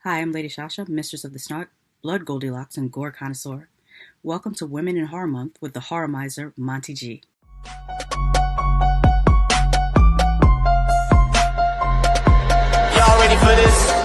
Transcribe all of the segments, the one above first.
Hi, I'm Lady Shasha, Mistress of the Snark, Blood Goldilocks, and Gore Connoisseur. Welcome to Women in Horror Month with the horror miser, Monty G. Y'all ready for this?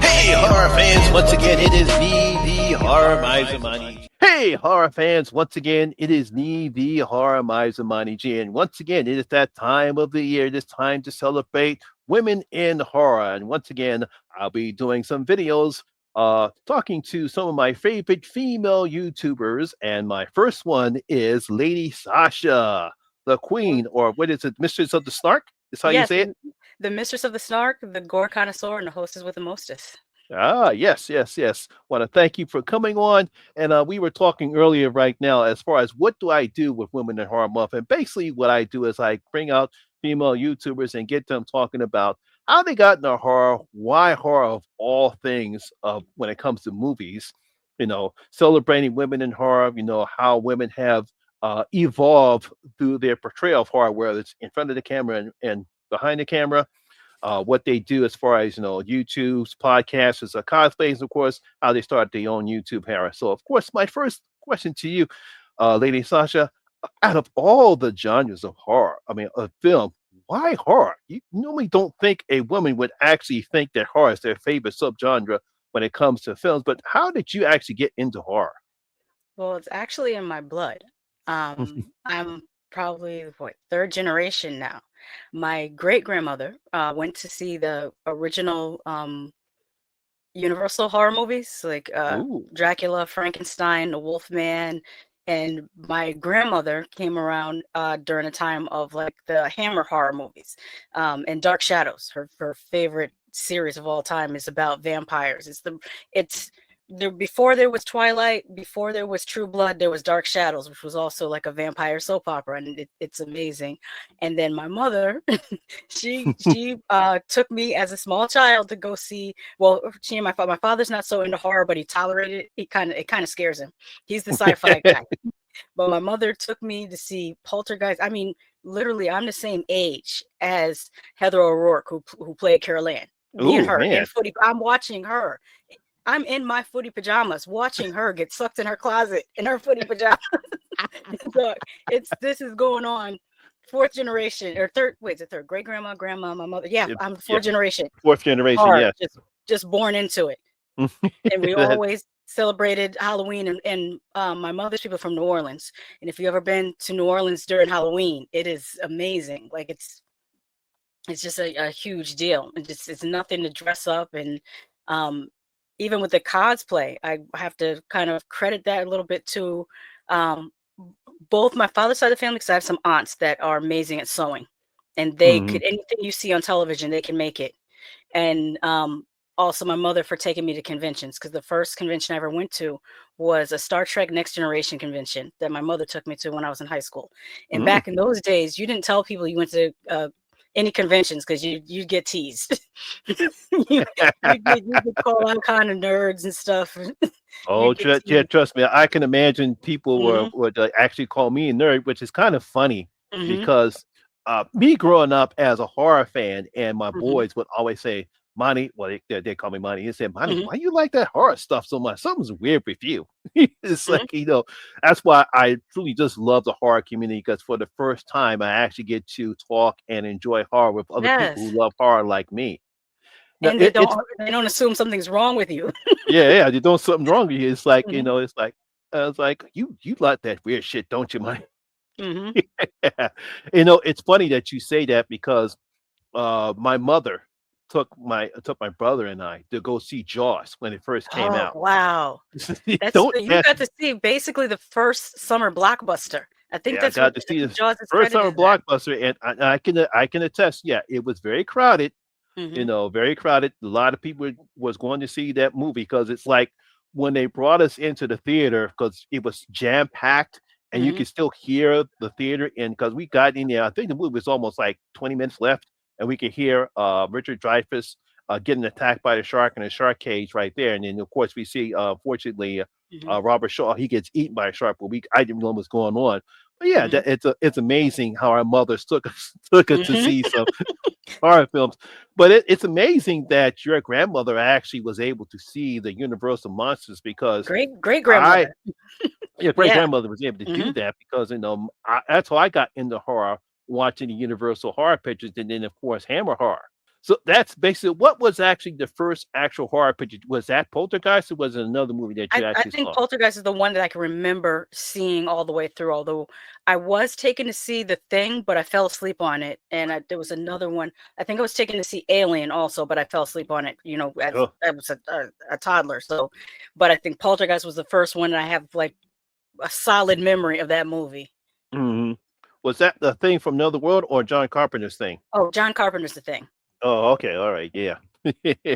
Hey, horror fans! Once again, it is me, the horror miser, Monty. Hey, horror fans, once again, it is me, the horror miser, Monty G. And once again, it is that time of the year. It is time to celebrate women in horror. And once again, I'll be doing some videos talking to some of my favorite female YouTubers. And my first one is Lady Sasha, the queen, or what is it, Mistress of the Snark? Is how you Yes, say it? the Mistress of the Snark, the Gore Connoisseur, and the hostess with the mostest. Ah, yes, yes, yes. Want to thank you for coming on. And we were talking earlier right now as far as what do I do with Women in Horror Month. And basically, what I do is I bring out female YouTubers and get them talking about how they got into horror, why horror of all things when it comes to movies, celebrating women in horror, how women have evolved through their portrayal of horror, whether it's in front of the camera and behind the camera, what they do as far as YouTube's podcasts, as cosplays, of course, how they start their own YouTube era. So, of course, my first question to you, Lady Sasha, out of all the genres of horror, I mean, of film, why horror? You normally don't think a woman would actually think that horror is their favorite subgenre when it comes to films, but how did you actually get into horror? Well, it's actually in my blood. I'm probably what, third generation now. My great grandmother went to see the original Universal horror movies like Ooh. Dracula, Frankenstein, The Wolfman, and my grandmother came around during a time of like the Hammer horror movies, and Dark Shadows. Her favorite series of all time is about vampires. It's there before there was Twilight, before there was True Blood, there was Dark Shadows, which was also like a vampire soap opera, and it's amazing. And then my mother, she took me as a small child to go see. Well, she and my father's not so into horror, but he tolerated it. It kind of scares him. He's the sci-fi guy. But my mother took me to see Poltergeist. I mean, literally, I'm the same age as Heather O'Rourke, who played Carol Ann. Me and Ooh, her in man. footy. I'm watching her. I'm in my footy pajamas, watching her get sucked in her closet in her footy pajamas. So this is going on fourth generation or third. Wait, is it third? Great grandma, grandma, my mother. Yeah, Yeah, I'm yeah. fourth generation. Fourth generation, Hard, yes. just born into it. And we always celebrated Halloween, and my mother's people from New Orleans. And if you ever been to New Orleans during Halloween, it is amazing. Like it's just a huge deal. It's nothing to dress up, and even with the cosplay, I have to kind of credit that a little bit to um, both my father's side of the family, because I have some aunts that are amazing at sewing, and they Mhm. could anything you see on television, they can make it. And also my mother for taking me to conventions, because the first convention I ever went to was a Star Trek Next Generation convention that my mother took me to when I was in high school. And Mm. back in those days, you didn't tell people you went to any conventions because you'd get teased. You could call all kind of nerds and stuff. Oh, You'd get yeah, teased. trust me. I can imagine people Hmm. would actually call me a nerd, which is kind of funny Hmm. because me growing up as a horror fan, and my Hmm. boys would always say, "Monty," well, they call me Monty. They said, "Monty, Hmm. why you like that horror stuff so much? Something's weird with you." It's Hmm. like that's why I truly just love the horror community because for the first time, I actually get to talk and enjoy horror with other people Yes. who love horror like me. Now, And it's they don't assume something's wrong with you. Yeah, yeah, you're doing something wrong with you. It's like, Hmm. it's like you like that weird shit, don't you, man? Hmm. Yeah. It's funny that you say that because my mother took my brother and I to go see Jaws when it first came Oh, out. wow. Don't You ask. got to see basically the first summer blockbuster. I think Yeah, I that's what got to see this Jaws is first summer credited as. blockbuster, and I can attest. Yeah, it was very crowded. Mhm, Very crowded. A lot of people was going to see that movie because it's like when they brought us into the theater because it was jam packed and you mhm. could still hear the theater. And because we got in there, I think the movie was almost like 20 minutes left, and we could hear Richard Dreyfuss getting attacked by the shark in the shark cage right there. And then of course we see, fortunately, Mhm. Robert Shaw, he gets eaten by a shark, but I didn't know what was going on. But yeah, Mhm. it's amazing how our mothers took us took us to Mhm. see some horror films. But it's amazing that your grandmother actually was able to see the Universal monsters, because Great I grandmother. your great Yeah. grandmother was able to do Mhm. that, because that's how I got into horror, watching the Universal horror pictures, and then of course Hammer horror. So that's basically what was actually the first actual horror picture. Was that Poltergeist, or was it another movie that you I actually think saw? Poltergeist is the one that I can remember seeing all the way through, although I was taken to see The Thing, but I fell asleep on it, and there was another one. I think I was taken to see Alien also, but I fell asleep on it, as Oh, I was a toddler. So, but I think Poltergeist was the first one, and I have like a solid memory of that movie. hmm was that the Thing from Another World, or John Carpenter's Thing? Oh, John Carpenter's The Thing. Oh, okay, all right, yeah,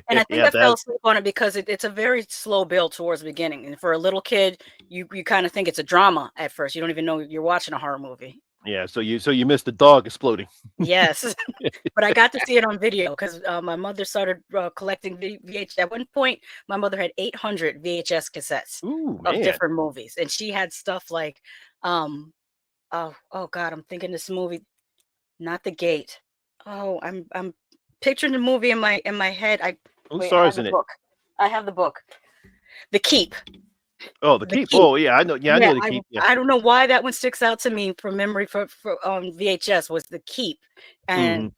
And I think yeah, I fell that. asleep on it because it's a very slow build towards the beginning. And for a little kid, you kind of think it's a drama at first. You don't even know you're watching a horror movie. Yeah, so you missed the dog exploding. Yes. But I got to see it on video because my mother started collecting VH. At one point, my mother had 800 VHS cassettes Ooh, of man. different movies, and she had stuff like, um, oh God, I'm thinking this movie, not The Gate. Oh, I'm picturing the movie in my head. Who Wait, I have stars the in it? book. I have the book. The Keep. Oh, The The Keep. Keep. Oh, yeah, I know. Yeah, I Yeah, know The Keep. Yeah. I don't know why that one sticks out to me from memory for VHS was The Keep, hmm and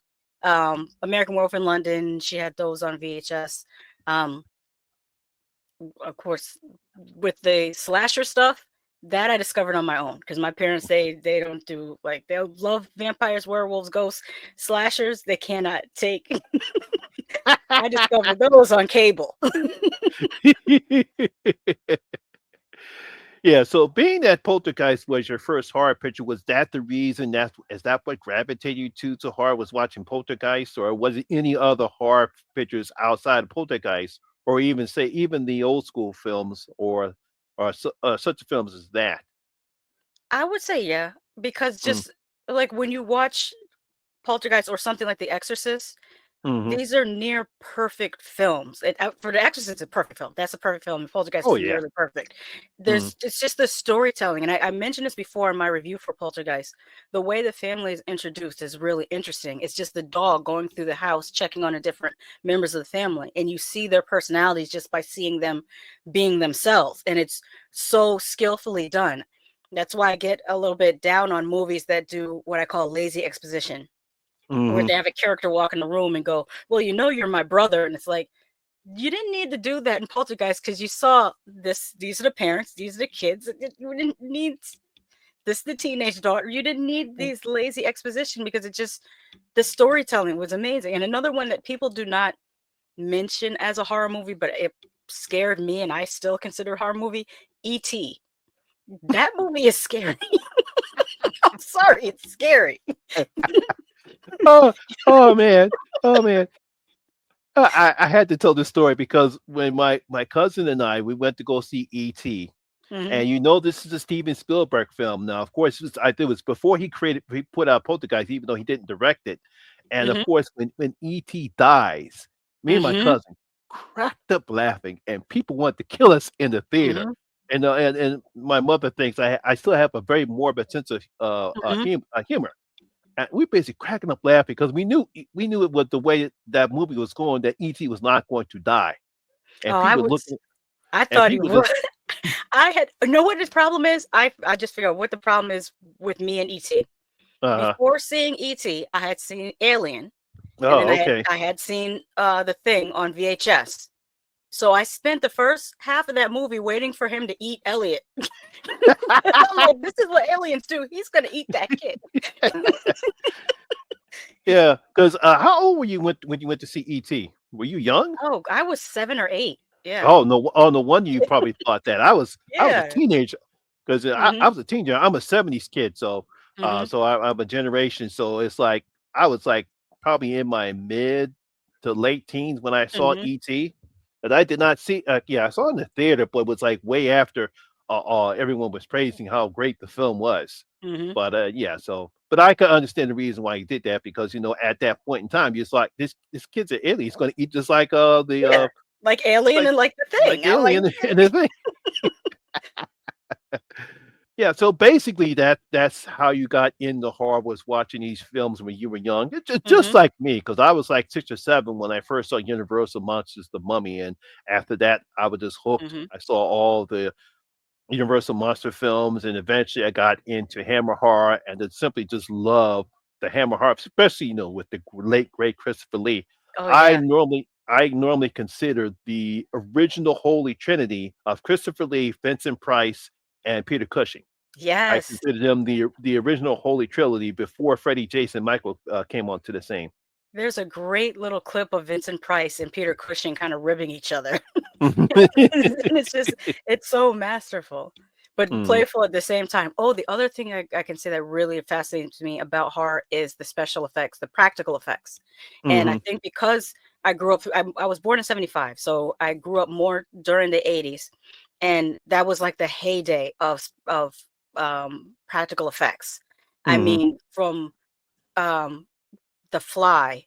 American Werewolf in London. She had those on VHS. Um, of course, with the slasher stuff, that I discovered on my own because my parents they don't do like they love vampires, werewolves, ghosts, slashers. They cannot take. I discovered those on cable. Yeah. So, being that Poltergeist was your first horror picture, was that the reason? Is that what gravitated you to horror? Was watching Poltergeist, or was it any other horror pictures outside of Poltergeist, or even say even the old school films, or such films as that? I would say yeah, because Mm, just like when you watch Poltergeist or something like The Exorcist, hmm these are near perfect films. For The Exorcist, it's a perfect film. That's a perfect film. And Poltergeist Oh is yeah. nearly perfect. Mm, It's just the storytelling, and I mentioned this before in my review for Poltergeist. The way the family is introduced is really interesting. It's just the dog going through the house, checking on the different members of the family, and you see their personalities just by seeing them being themselves, and it's so skillfully done. That's why I get a little bit down on movies that do what I call lazy exposition, where hmm they have a character walk in the room and go, "Well, you're my brother," and it's like you didn't need to do that in Poltergeist because you saw this. These are the parents. These are the kids. You didn't need this. Is the teenage daughter. You didn't need these lazy exposition because it just the storytelling was amazing. And another one that people do not mention as a horror movie, but it scared me, and I still consider a horror movie. E.T. That movie is scary. I'm sorry, it's scary. Oh, oh man, oh man. I had to tell this story because when my cousin and I, we went to go see E.T., Hmm. and this is a Steven Spielberg film. Now, of course, it was before he put out Poltergeist, even though he didn't direct it. And of Hmm. course, when E.T. dies, me and my Hmm. cousin cracked up laughing, and people wanted to kill us in the theater. Hmm. And my mother thinks I still have a very morbid sense of Hmm. humor. And we basically cracking up laughing because we knew it was the way that movie was going, that ET was not going to die, and Oh, people looking I and thought he people would. just I had know what his problem is. I just figured out what the problem is with me and ET. uh Before seeing ET, I had seen Alien, and then oh okay. I had seen The Thing on VHS. So I spent the first half of that movie waiting for him to eat Elliot. I'm like, this is what aliens do. He's gonna eat that kid. Yeah, because how old were you when you went to see ET? Were you young? Oh, I was 7 or 8. Yeah. Oh no, oh no wonder you probably thought that. I was a Yeah. teenager because I Mhm. was a teenager. I'm a '70s kid, so Mhm. I'm a generation. So it's like I was like probably in my mid to late teens when I saw Mhm. ET, and I did not see. Yeah, I saw it in the theater, but it was like way after everyone was praising how great the film was. Mhm. But yeah, so. but I can understand the reason why he did that because at that point in time, you're just like this kid's an alien. He's going to eat just like the Yeah, like just Alien and like The like Thing. I'm like, alien and the thing. Yeah, so basically that's how you got into horror was watching these films when you were young. It's just mhm, like me, because I was like 6 or 7 when I first saw Universal Monsters the Mummy, and after that I was just hooked. mhm. I saw all the Universal Monster films, and eventually I got into Hammer horror, and then simply just love the Hammer horror, especially with the late great Christopher Lee. Oh I yeah. normally I normally consider the original Holy Trinity of Christopher Lee, Vincent Price, and Peter Cushing. I Yes. consider them the original Holy Trilogy before Freddie, Jason, Michael came onto the scene. There's a great little clip of Vincent Price and Peter Cushing kind of ribbing each other. And it's so masterful, but Mhm, playful at the same time. Oh, the other thing I can say that really fascinates me about horror is the special effects, the practical effects. And I mhm, think because I grew up, I was born in 75, so I grew up more during the 80s. And that was like the heyday of practical effects. I mhm, mean, from um, The Fly,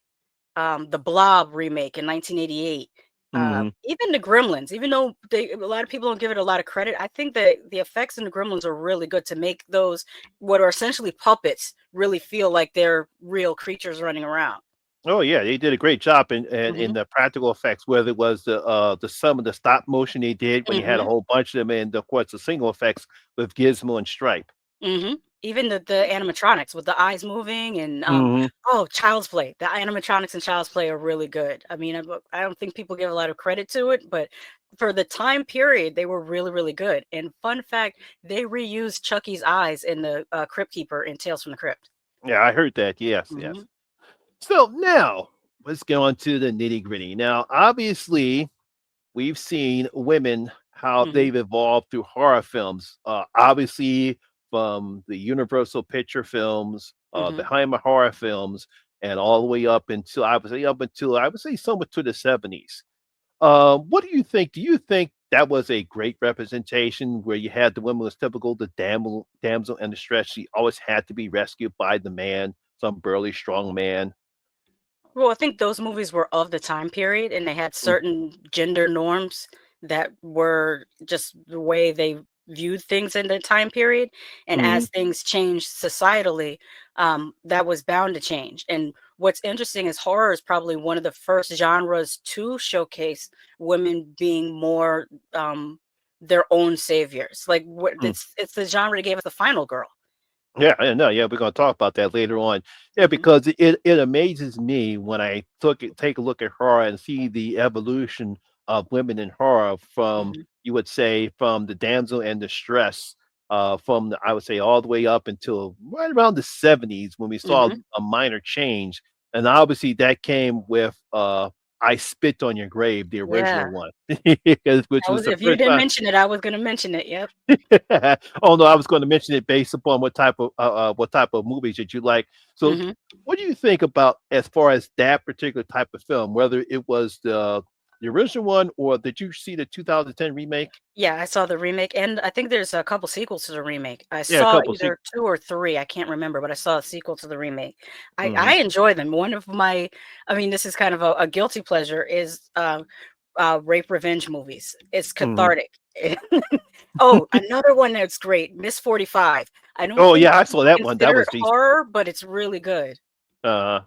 the Blob remake in 1988, mhm. even the Gremlins, even though a lot of people don't give it a lot of credit, I think that the effects in the Gremlins are really good to make those what are essentially puppets really feel like they're real creatures running around. Oh yeah, they did a great job in Mhm, the practical effects, whether it was the some of the stop motion they did when you had a mhm, whole bunch of them, and of course the single effects with Gizmo and Stripe. mhm. Even the animatronics with the eyes moving and, Mhm. oh, Child's Play. The animatronics in Child's Play are really good. I mean, I don't think people give a lot of credit to it, but for the time period, they were really, really good. And fun fact, they reused Chucky's eyes in the, Crypt Keeper in Tales from the Crypt. Yeah, I heard that. Yes, yes. Mhm, So now let's get on to the nitty gritty. Now, obviously, we've seen women how mhm, they've evolved through horror films. Obviously, from the Universal picture films, the mhm. Hammer horror films, and all the way up until I would say somewhere to the 70s. What do you think? Do you think that was a great representation where you had the woman was typical, the damsel in distress? She always had to be rescued by the man, some burly, strong man. Well, I think those movies were of the time period, and they had Mm, certain gender norms that were just the way they viewed things in the time period. And mhm, as things changed societally, that was bound to change. And what's interesting is horror is probably one of the first genres to showcase women being more their own saviors. Like what mm. it's the genre that gave us the Final Girl. Yeah, I know. Yeah, we're gonna talk about that later on. Yeah, Hmm. because it amazes me when I take a look at horror and see the evolution of women in horror from, Hmm. you would say, from the damsel in distress, from I would say all the way up until right around the 70s when we saw Hmm. a minor change. And obviously that came with I Spit on Your Grave, the original Yeah. one. Which I was was the if you first didn't time. mention it, I was gonna mention it. Yep. Oh no, I was going to mention it based upon what type of movies that you like. So, Mhm. what do you think about as far as that particular type of film? Whether it was the original one or did you see the 2010 remake? Yeah, I saw the remake, and I think there's a couple sequels to the remake. I Yeah, a saw couple. See, either 2 or 3, I can't remember, but I saw a sequel to the remake. I hmm enjoy them. One of my I mean, this is kind of a guilty pleasure is, rape revenge movies. It's hmm cathartic. Oh, another one that's great, Miss 45. I don't Oh think yeah, I people saw that one. That consider was it decent. horror, but it's really good. Uh,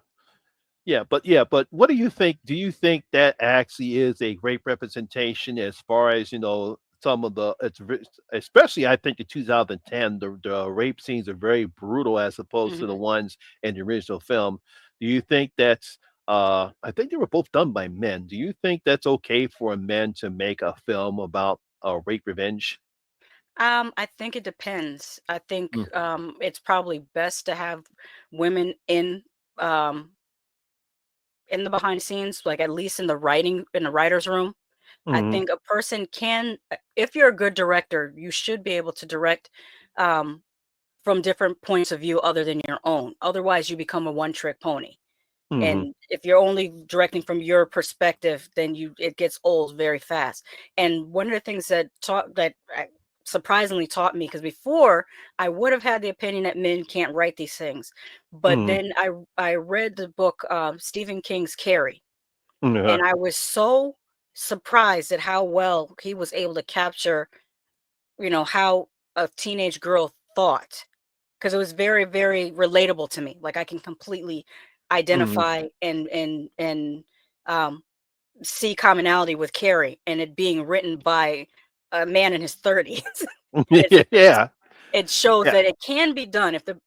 yeah, but what do you think? Do you think that actually is a great representation as far as some of the especially I think the 2010 the rape scenes are very brutal as opposed to the Mhm. ones in the original film. Do you think that's I think they were both done by men. Do you think that's okay for men to make a film about rape revenge? I think it depends. I think, Mm, it's probably best to have women um, in the behind the scenes, like, at least in the writer's room. I mhm, think a person can if you're a good director, you should be able to direct, um, from different points of view other than your own. Otherwise, you become a one-trick pony. mhm, And if you're only directing from your perspective, then you it gets old very fast. And one of the things that surprisingly taught me, because before I would have had the opinion that men can't write these things, but Mm. then I read the book Stephen King's Carrie, Uh-huh. and I was so surprised at how well he was able to capture, how a teenage girl thought, because it was very, very relatable to me. Like, I can completely Mm. identify and um, see commonality with Carrie, and it being written by a man in his 30s. it's, it's Yeah. it shows Yeah. that it can be done. If the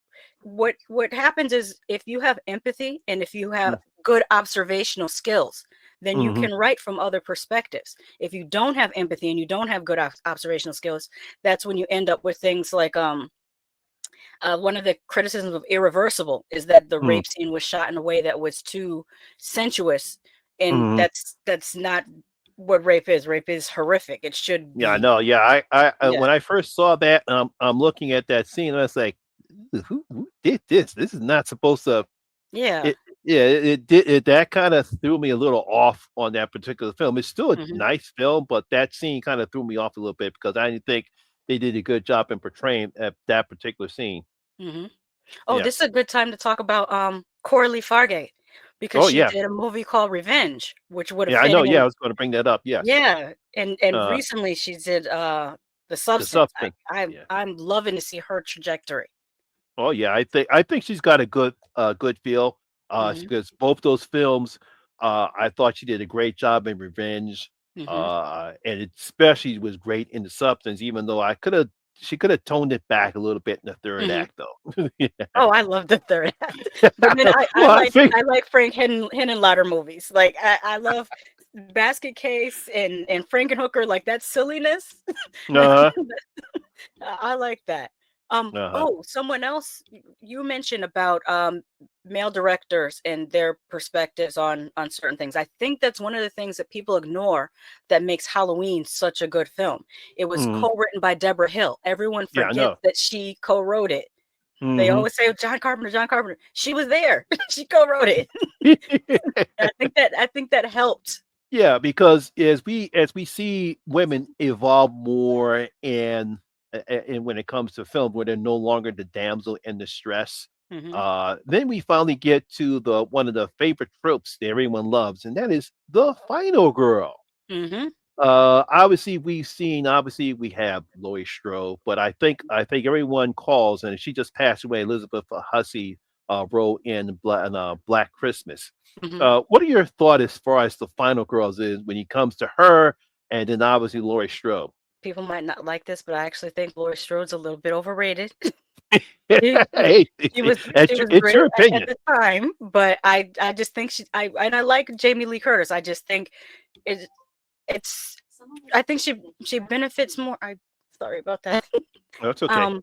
what happens is, if you have empathy and if you have good observational skills, then you Mm-hmm. can write from other perspectives. If you don't have empathy and you don't have good observational skills, that's when you end up with things like one of the criticisms of Irreversible is that the Mm. rape scene was shot in a way that was too sensuous, and Mm-hmm. that's not what rape is. Rape is horrific. It should Yeah, I be. know. Yeah, I Yeah. when I first saw that, I'm looking at that scene, and I was like, who did this? This is not supposed to. Yeah. It yeah, it did it that kind of threw me a little off on that particular film. It's still a Hmm. nice film, but that scene kind of threw me off a little bit because I didn't think they did a good job in portraying that particular scene. Hmm. Oh, Yeah. this is a good time to talk about Coralie Fargate, because Oh she yeah. did a movie called Revenge, which would have Yeah, I fit know. Yeah, I in. was going to bring that up. Yes. Yeah, and Uh, recently she did The the Substance. substance. Yeah. I'm loving to see her trajectory. Oh yeah, I think she's got a good feel. Hmm. Because both those films, I thought she did a great job in Revenge. Hmm. And it especially was great in the substance, even though she could have toned it back a little bit in the third Hmm. act though. Yeah. Oh, I love the third act. But then I Well, I like think I like Frank Henenlotter movies. Like, I love Basket Case and Frankenhooker, like that silliness. That- uh-huh, I like that. uh-huh. Oh, someone else you mentioned about male directors and their perspectives on certain things. I think that's one of the things that people ignore that makes Halloween such a good film. It was Mhm. co-written by Deborah Hill. Everyone Yeah, I forgets know. that she co-wrote it. They Mhm. always say, "Oh, John Carpenter, John Carpenter." She was there. She co-wrote it. And I think that helped. Yeah, because as we see women evolve more and when it comes to film, where they're no longer the damsel in distress, Hmm. then we finally get to the one of the favorite tropes that everyone loves, and that is the final girl. Hmm. Obviously we have Laurie Strode, but I think everyone calls, and she just passed away, Elizabeth Hussey, role in Black Christmas. Hmm. What are your thoughts as far as the final girls is when it comes to her, and then obviously Laurie Strode? People might not like this, but I actually think Laurie Strode's a little bit overrated. She, Hey, she was she was it's great your at opinion. the time, but I just think I like Jamie Lee Curtis. I just think it it's I think she benefits more. I Sorry about that. That's okay. Um,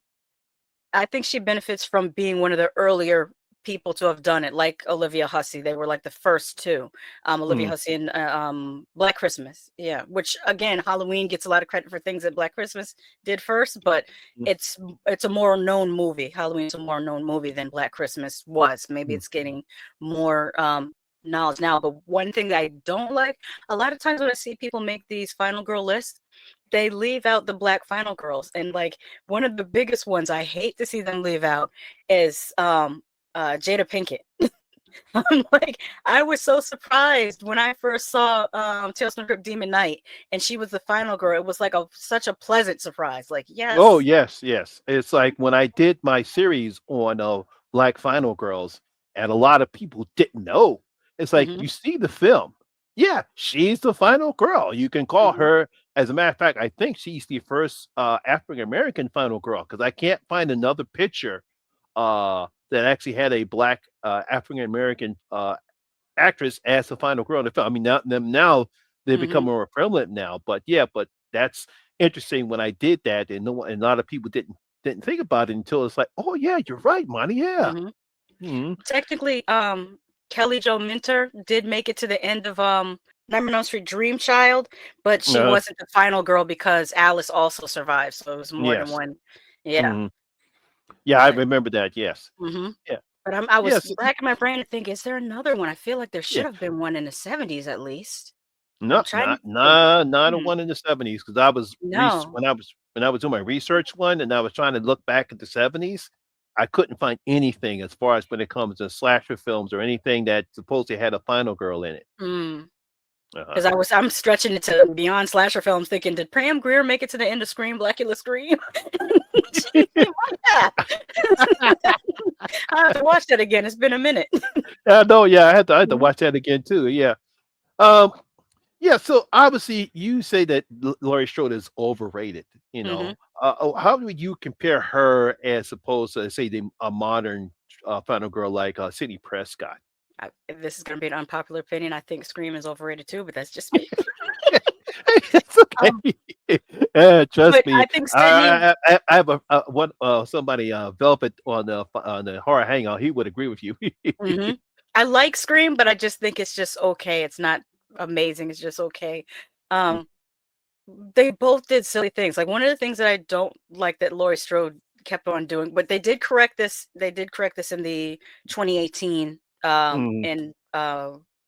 I think she benefits from being one of the earlier people to have done it, like Olivia Hussey. They were like the first two. Olivia Mm, Hussey and Black Christmas. Yeah, which again, Halloween gets a lot of credit for things that Black Christmas did first, but mm, it's a more known movie. Halloween's a more known movie than Black Christmas was. Maybe mm, it's getting more knowledge now. But one thing that I don't like, a lot of times when I see people make these final girl lists, they leave out the Black final girls, and like one of the biggest ones I hate to see them leave out is Jada Pinkett. I'm like, I was so surprised when I first saw Tales from the Crypt Demon Knight, and she was the final girl. It was like such a pleasant surprise. Like, Oh yes. yes, yes. It's like when I did my series on Black Final Girls, and a lot of people didn't know. It's like Hmm. you see the film. Yeah, she's the final girl. You can call Hmm. her. As a matter of fact, I think she's the first African American final girl because I can't find another picture that actually had a black African American actress as the final girl in the film. I mean, now they become Hmm. more prevalent now, but yeah, but that's interesting. When I did that, and no one, and a lot of people didn't think about it until it's like, oh yeah, you're right, Monty. Yeah. Hmm. Hmm. Technically, Kelly Jo Minter did make it to the end of Nightmare on Elm Street Dream Child, but she Uh, wasn't the final girl because Alice also survived, so it was more than yes. one. Yeah. Hmm. Yeah, I But remember that. Yes. mhm. Yeah. But I was Yes. racking my brain to think, is there another one? I feel like there should Yeah. have been one in the 70s at least. No, I'm trying not to think. not a Hmm. one in the 70s because I was No. when I was doing my research one and I was trying to look back at the 70s, I couldn't find anything as far as when it comes to slasher films or anything that supposedly had a final girl in it. Mm. Uh-huh. Because I'm stretching it to beyond slasher films, thinking, did Pam Grier make it to the end of Scream, Blackula Scream? She might have. I have to watch that again. It's been a minute. Yeah, no, yeah, I had to Mhm. watch that again too. Yeah. Um, yeah, so obviously you say that Laurie Strode is overrated, you Mhm. know. How would you compare her as opposed to say a modern final girl like Sidney Prescott? This is going to be an unpopular opinion. I think Scream is overrated too, but that's just me. It's Um, okay. Trust but me. I think Sydney. I have a one somebody Velvet on the horror hangout. He would agree with you. Mhm. I like Scream, but I just think it's just okay. It's not amazing. It's just okay. Um, they both did silly things. Like one of the things that I don't like that Laurie Strode kept on doing, but they did correct this. They did correct this in the 2018 Mm, and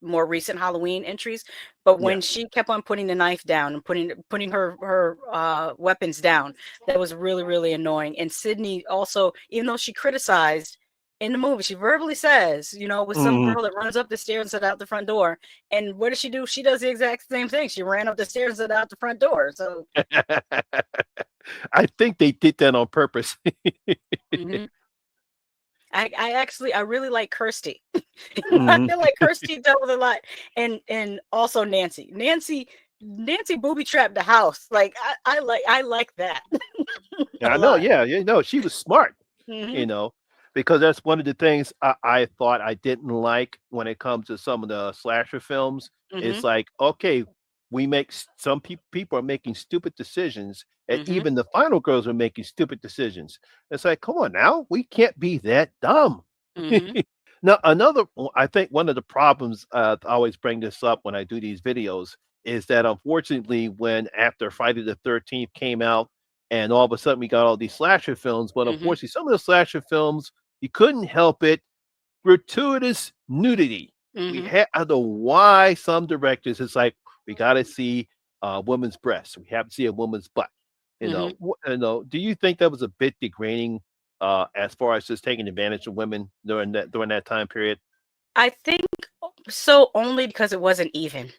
more recent Halloween entries. But yeah. when she kept on putting the knife down and putting her weapons down, that was really annoying. And Sydney also, even though she criticized in the movie, she verbally says, with some Mm. girl that runs up the stairs and out the front door. And what does she do? She does the exact same thing. She ran up the stairs and out the front door. So, I think they did that on purpose. mhm. I really like Kirsty. I Mhm. feel like Kirsty dealt with a lot, and also Nancy. Nancy booby trapped the house. Like I like that Yeah, a I know. lot. Yeah, no, she was smart. Hmm. You know, because that's one of the things I thought I didn't like when it comes to some of the slasher films. Hmm. It's like, okay, we make some people are making stupid decisions, and Hmm. even the final girls are making stupid decisions. It's like, come on now, we can't be that dumb. Hmm. Now, I think one of the problems I always bring this up when I do these videos is that unfortunately, when after Friday the 13th came out, and all of a sudden we got all these slasher films, but Hmm. unfortunately, some of the slasher films you couldn't help it gratuitous nudity. We Hmm. had I don't know why some directors it's like we got to see a woman's breasts, we have to see a woman's butt. Hmm. Do you think that was a bit degrading as far as just taking advantage of women during that time period? I think so only because it wasn't even.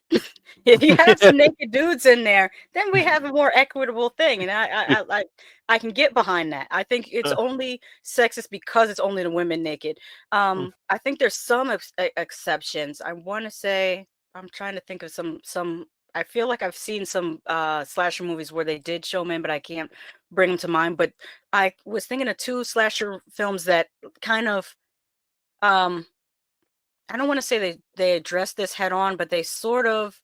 If you have some naked dudes in there, then we have a more equitable thing, and I can get behind that. I think it's Uh, only sexist because it's only the women naked. mm, I think there's some exceptions. I want to say I'm trying to think of some. I feel like I've seen some slasher movies where they did show men, but I can't bring them to mind. But I was thinking of two slasher films that kind of um I don't want to say they addressed this head on, but they sort of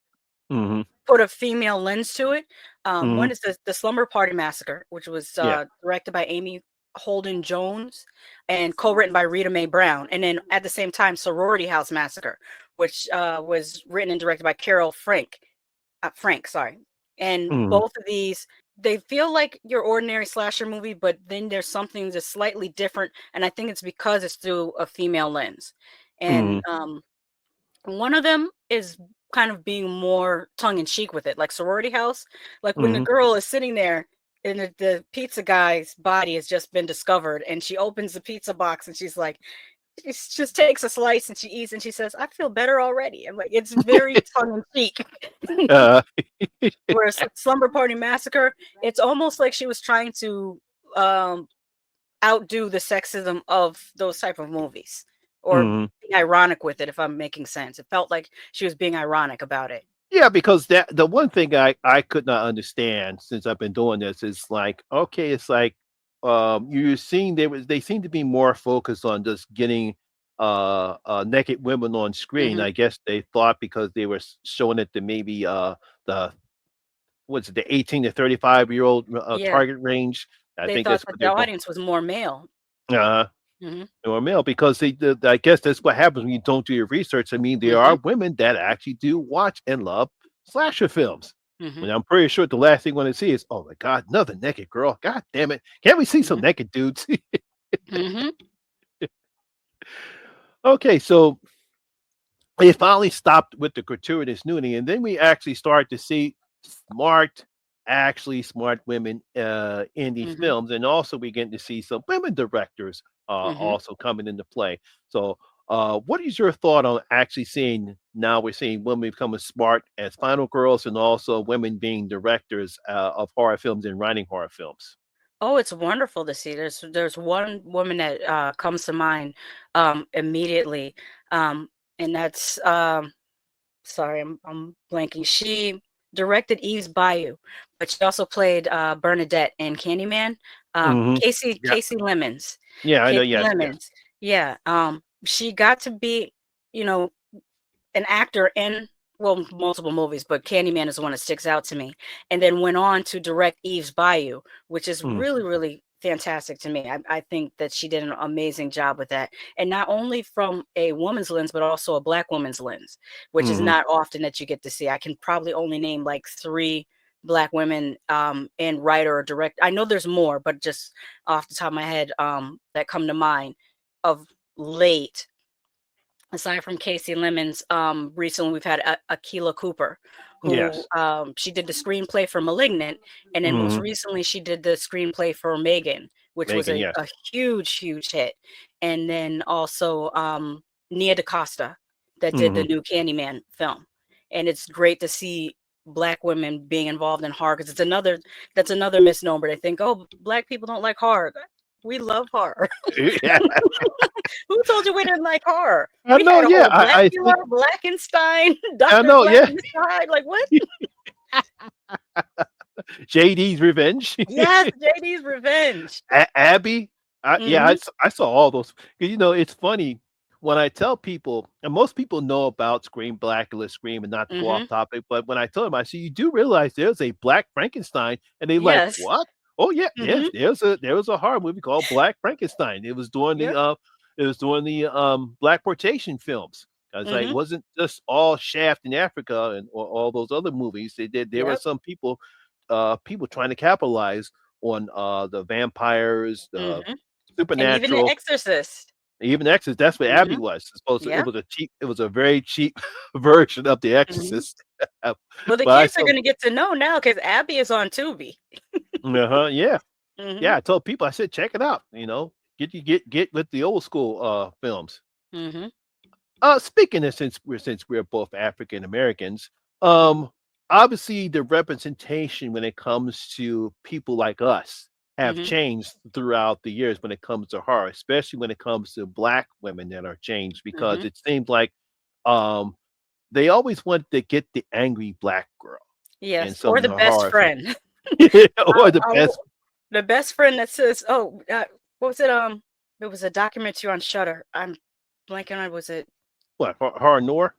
mhm, put a female lens to it. mhm, One is the Slumber Party Massacre, which was yeah. directed by Amy Holden Jones and co-written by Rita Mae Brown, and then at the same time, Sorority House Massacre, which was written and directed by Carol Frank, sorry. And Mhm, both of these, they feel like your ordinary slasher movie, but then there's something that's slightly different, and I think it's because it's through a female lens. And mhm, one of them is kind of being more tongue in cheek with it, like Sorority House. Like when the mhm. girl is sitting there and the pizza guy's body has just been discovered, and she opens the pizza box and she's like, she just takes a slice and she eats and she says, "I feel better already." I'm like, it's very tongue in cheek. Uh, Whereas Slumber Party Massacre, it's almost like she was trying to um, outdo the sexism of those type of movies or mhm. be ironic with it, if I'm making sense. It felt like she was being ironic about it. Yeah, because that the one thing I could not understand since I've been doing this is like, okay, it's like you're seeing they seem to be more focused on just getting naked women on screen. Hmm. I guess they thought because they were showing it to maybe the what's it, the 18 to 35-year-old Yeah, target range. I they think thought that's that what the they're going. audience was more male. Uh, Hmm. or male because I guess that's what happens when you don't do your research. I mean, there are Hmm. women that actually do watch and love slasher films. Hmm. And I'm pretty sure the last thing I want to see is, oh my God, another naked girl. God damn it. Can't we see some Hmm. naked dudes? Hmm. Okay, so It finally stopped with the gratuitous nudity, and then we actually started to see smart, actually smart women in these Mhm. films, and also we getting to see some women directors Mhm. also coming into play. So, what is your thought on actually seeing now we're seeing women becoming smart as final girls, and also women being directors of horror films and writing horror films? Oh, it's wonderful to see. There's one woman that comes to mind immediately, um, and that's sorry, I'm blanking. She directed Eve's Bayou, but she also played Bernadette in Candyman. Hmm. Yeah, Casey Lemons. yeah, I know. Casey Yes, yes. Lemons. Yeah. She got to be, you know, an actor in, well, multiple movies, but Candyman is the one that sticks out to me. And then went on to direct Eve's Bayou, which is Mm, really, really fantastic to me. I think that she did an amazing job with that. And not only from a woman's lens, but also a Black woman's lens, which is mhm. not often that you get to see. I can probably only name like three Black women in writer or direct. I know there's more, but just off the top of my head, that come to mind of late, aside from Casey Lemons, recently we've had Akila Cooper, who Yes. she did the screenplay for *Malignant*, and then most Mhm. recently she did the screenplay for *Megan*, which was Megan, yes. a huge, huge hit. And then also Nia DaCosta, that did the Mhm. new Candyman film. And it's great to see Black women being involved in horror, because it's another that's another misnomer. They think, oh, Black people don't like horror. We love horror. Yeah. Who told you we didn't like horror? I We know, had a yeah, whole I Blackula, think Blackenstein, I Dr. know, yeah. Blackenstein. Like what? JD's Revenge. Yes, JD's Revenge. Abby. Yeah, Mhm. I saw all those. 'Cause, it's funny when I tell people, and most people know about Scream, Blackula, Scream, and not to go off Mhm. topic, but when I tell them, I say, you do realize there's a Black Frankenstein, and they like, Yes. what? Oh yeah, yes, Mhm. there was a horror movie called Black Frankenstein. Yep. It was during the Black Portation films. I was like, it Mhm. wasn't just all Shaft in Africa and or all those other movies. They did there were Yep. some people trying to capitalize on the vampires, the Mhm. And even The supernatural, Exorcist. even Exorcist. That's what Abby Mhm. was. It Yep. was a cheap, it was a very cheap version of the Mhm. Exorcist. but Well, the I kids are saw, gonna get to know now because Abby is on Tubi. yeah, yeah. Mhm. I told people, I said, check it out. Get with the old school films. Mhm. Speaking of since we're both African Americans, um, obviously the representation when it comes to people like us have Mhm. changed throughout the years when it comes to horror, especially when it comes to black women that are changed because Mhm. it seems like um they always want to get the angry black girl in Yes, some or of the the best horror films. friend. Or the best The best friend that says, "Oh, what was it? It was a documentary on Shutter. I'm blanking on. Was it? what horror noir?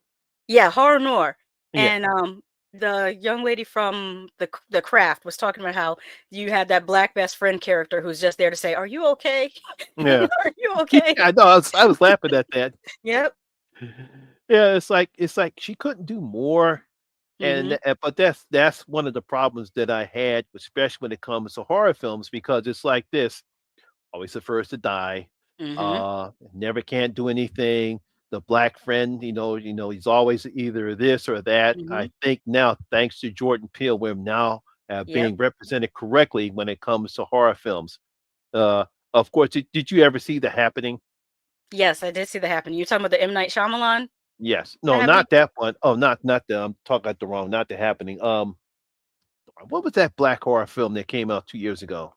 Yeah, horror noir." Yeah. And the young lady from the Craft was talking about how you had that black best friend character who's just there to say, "Are you okay? Yeah. Are you okay?" I know I was laughing at that. Yep. Yeah, it's like she couldn't do more. Mhm. But that's one of the problems that I had, especially when it comes to horror films, because it's like this: always the first to die, Mhm. never can't do anything. The black friend, he's always either this or that. I Mhm. think now, thanks to Jordan Peele, we're now Yep. being represented correctly when it comes to horror films. Uh, of course, did you ever see The Happening? Yes, I did see that happen. You talking about the M. Night Shyamalan? Yes. The No, Happening? not that one. Oh, not the. I'm talking at the wrong. Not The Happening. What was that black horror film that came out 2 years ago?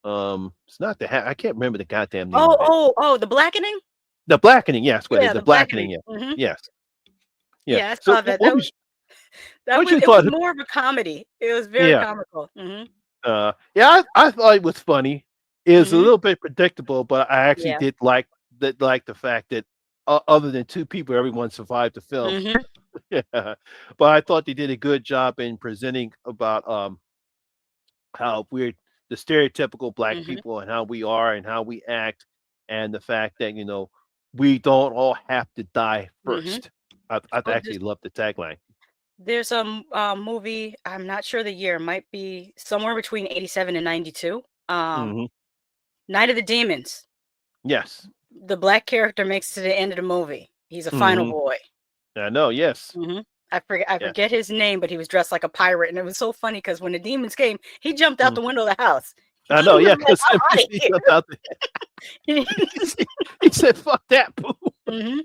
It's not I can't remember the goddamn name Oh, of it. oh, oh, The Blackening? The Blackening, yes, what is Yeah, The The Blackening? Blackening. Yeah, Mhm. yes, yeah. Yeah, I So saw that. what's your It was thought? more of a comedy. It was very Yeah, comical. Mhm. yeah, I thought it was funny. It was a Mhm. little bit predictable, but I actually Yeah. did like the fact that other than two people, everyone survived the film. Mhm. Yeah, but I thought they did a good job in presenting about how we're the stereotypical black Mhm. people and how we are and how we act, and the fact that we don't all have to die Mhm. first. I've Oh, actually loved the tagline. there's a movie, I'm not sure the year, might be somewhere between 87 and 92. Hmm. Night of the Demons. Yes. The black character makes it to the end of the movie. He's a final Hmm. boy. I know. Yes. Hmm. I Yeah. forget his name, but he was dressed like a pirate, and it was so funny because when the demons came, he jumped out Mm. the window of the house. I He know. was Yeah. like, Because "I'm out of he jumped out there. here." He said, "Fuck that, boo." Hmm.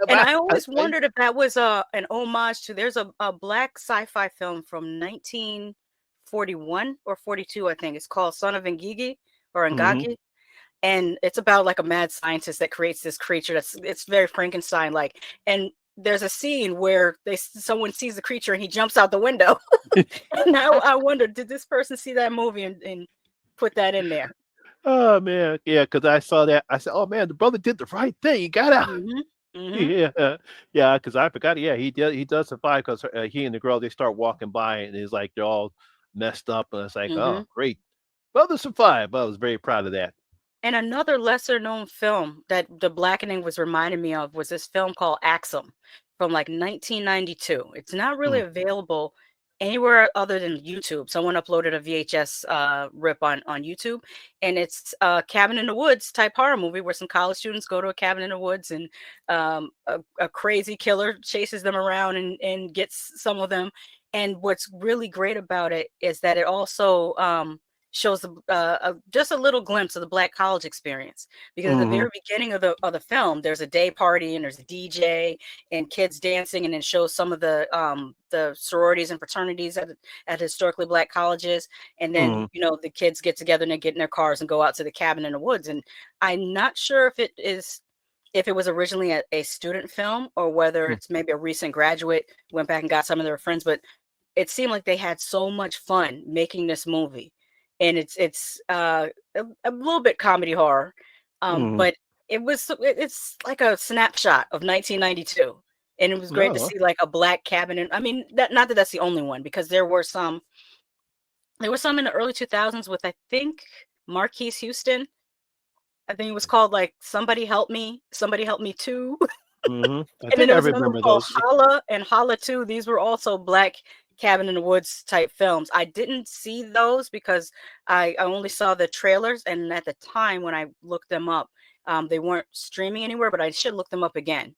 And Bye. I always wondered if that was an homage to. There's a black sci-fi film from 1941 or 42, I think. It's called Son of Ngigi or Mhm. Ngagi, and it's about like a mad scientist that creates this creature that's it's very Frankenstein like. And there's a scene where someone sees the creature and he jumps out the window. And now I wonder, did this person see that movie and put that in there? Oh man, yeah. Because I saw that. I said, "Oh man, the brother did the right thing. He got out." Hmm. Hmm. Yeah, yeah. Because I forgot. Yeah, he did. He does survive because he and the girl they start walking by and it's like they're all messed up and it's like, oh Hmm. great, brother survived. I was very proud of that. And another lesser known film that the blackening was reminding me of was this film called Axum from like 1992. It's not really Mm, available anywhere other than YouTube. Someone uploaded a VHS rip on YouTube, and it's a cabin in the woods type horror movie where some college students go to a cabin in the woods, and a crazy killer chases them around and gets some of them. And what's really great about it is that it also shows just a little glimpse of the black college experience, because at the mhm, very beginning of the film there's a day party and there's a DJ and kids dancing, and it shows some of the sororities and fraternities at historically black colleges. And then mhm, the kids get together and they get in their cars and go out to the cabin in the woods. And I'm not sure if it was originally a student film or whether mm, it's maybe a recent graduate went back and got some of their friends, but it seemed like they had so much fun making this movie. And it's a little bit comedy horror, mhm. but it's like a snapshot of 1992, and it was great to No, see like a black cabin. And I mean, not that that's the only one, because there were some in the early 2000s with, I think, Marquise Houston. I think it was called like Somebody Help Me Too. mhm. I And then think there I was another one remember called those. Holla and Holla 2. These were also black cabin in the woods type films. I didn't see those because I only saw the trailers, and at the time when I looked them up, they weren't streaming anywhere, but I should look them up again